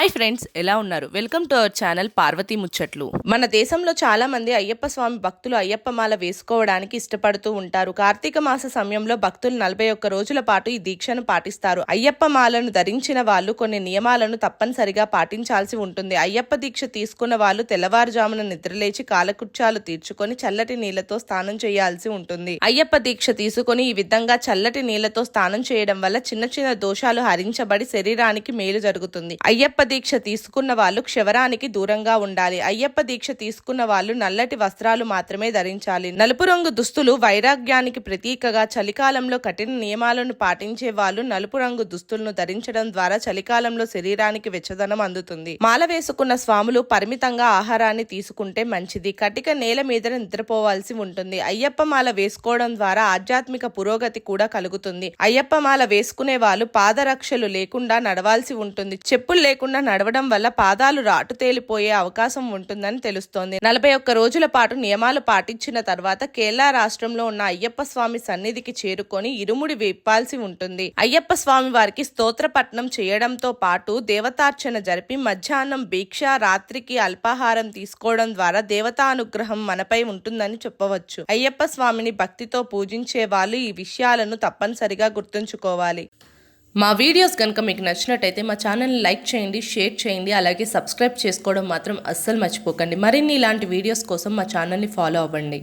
Hi friends, ఎలా ఉన్నారు? Welcome to our channel Parvati ముచ్చట్లు. మన దేశంలో చాలా మంది అయ్యప్ప స్వామి భక్తులు అయ్యప్ప మాల వేసుకోవడానికి ఇష్టపడుతూ ఉంటారు. కార్తీక మాస సమయంలో భక్తులు 41 రోజుల పాటు ఈ దీక్షను పాటిస్తారు. అయ్యప్ప మాలను ధరించిన వాళ్ళు కొన్ని నియమాలను తప్పనిసరిగా పాటించాల్సి ఉంటుంది. అయ్యప్ప దీక్ష తీసుకున్న వాళ్ళు తెల్లవారుజామున నిద్రలేచి కాలకృత్యాలు తీర్చుకొని చల్లటి నీళ్లతో స్నానం చేయాల్సి ఉంటుంది. అయ్యప్ప దీక్ష తీసుకొని ఈ విధంగా చల్లటి నీళ్లతో స్నానం చేయడం వల్ల చిన్న చిన్న దోషాలు హరించబడి శరీరానికి మేలు జరుగుతుంది. అయ్యప్ప దీక్ష తీసుకున్న వాళ్ళు క్షవరానికి దూరంగా ఉండాలి. అయ్యప్ప దీక్ష తీసుకున్న వాళ్ళు నల్లటి వస్త్రాలు మాత్రమే ధరించాలి. నలుపు రంగు దుస్తులు వైరాగ్యానికి ప్రతీకగా. చలికాలంలో కఠిన నియమాలను పాటించే వాళ్ళు నలుపు రంగు దుస్తులను ధరించడం ద్వారా చలికాలంలో శరీరానికి వెచ్చదనం అందుతుంది. మాల వేసుకున్న స్వాములు పరిమితంగా ఆహారాన్ని తీసుకుంటే మంచిది. కటిక నేల మీద నిద్రపోవాల్సి ఉంటుంది. అయ్యప్ప మాల వేసుకోవడం ద్వారా ఆధ్యాత్మిక పురోగతి కూడా కలుగుతుంది. అయ్యప్ప మాల వేసుకునే వాళ్ళు పాదరక్షలు లేకుండా నడవాల్సి ఉంటుంది. చెప్పులు లేకుండా నడవడం వల్ల పాదాలు రాటు తేలిపోయే అవకాశం ఉంటుందని తెలుస్తోంది. 41 రోజుల పాటు నియమాలు పాటించిన తర్వాత కేరళ రాష్ట్రంలో ఉన్న అయ్యప్ప స్వామి సన్నిధికి చేరుకొని ఇరుముడి విప్పాల్సి ఉంటుంది. అయ్యప్ప స్వామి వారికి స్తోత్రపట్నం చేయడంతో పాటు దేవతార్చన జరిపి మధ్యాహ్నం భిక్ష, రాత్రికి అల్పాహారం తీసుకోవడం ద్వారా దేవతానుగ్రహం మనపై ఉంటుందని చెప్పవచ్చు. అయ్యప్ప స్వామిని భక్తితో పూజించే వాళ్ళు ఈ విషయాలను తప్పనిసరిగా గుర్తుంచుకోవాలి. మా వీడియోస్ కనుక మీకు నచ్చినట్టయితే మా ఛానల్ని లైక్ చేయండి, షేర్ చేయండి, అలాగే సబ్స్క్రైబ్ చేసుకోవడం మాత్రం అస్సలు మర్చిపోకండి. మరిన్ని ఇలాంటి వీడియోస్ కోసం మా ఛానల్ని ఫాలో అవ్వండి.